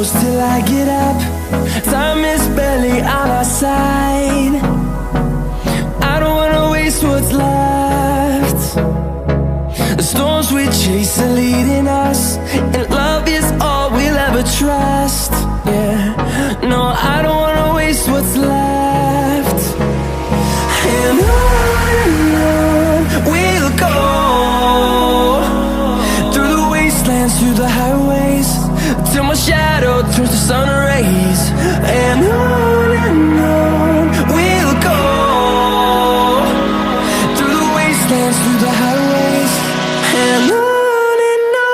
close till I get up. Time is barely on our side. I don't wanna waste what's left. The storms we chase are leading us, and love is all we'll ever trust. Yeah, no, I don't wanna waste what's left. And on we'll go, through the wastelands, through the highways, till my shadow turns to sun rays. And on we'll go, through the wastelands, through the highways, and on we'll go.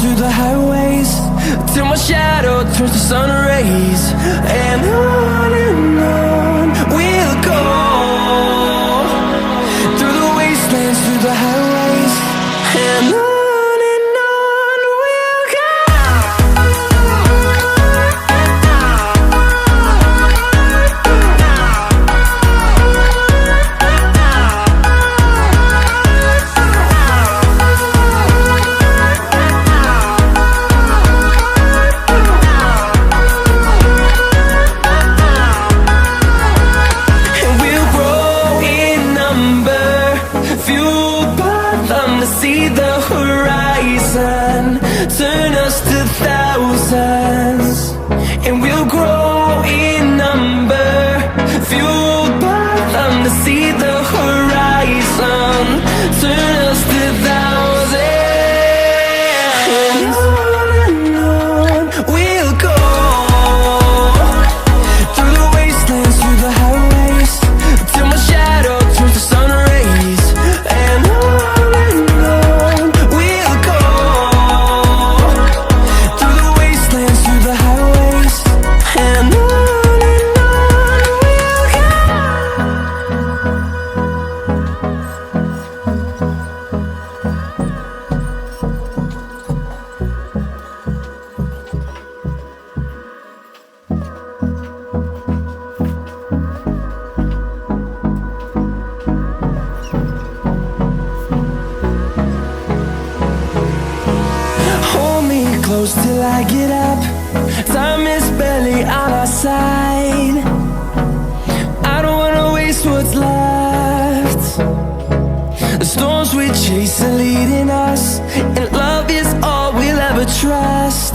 Through the highways, till my shadow turns to sun rays. And on we'll go, through the wastelands, through the highways, and on we'll go. See the horizon, turn us to thousands, and we'll grow in number, fueled by them. To see the horizon, turn us to thousands, and on we'll go, through the wastelands, through the highways, till my shadow turns to sun rays. And close till I get up. Time is barely on our side. I don't wanna waste what's left. The storms we chase are leading us, and love is all we'll ever trust.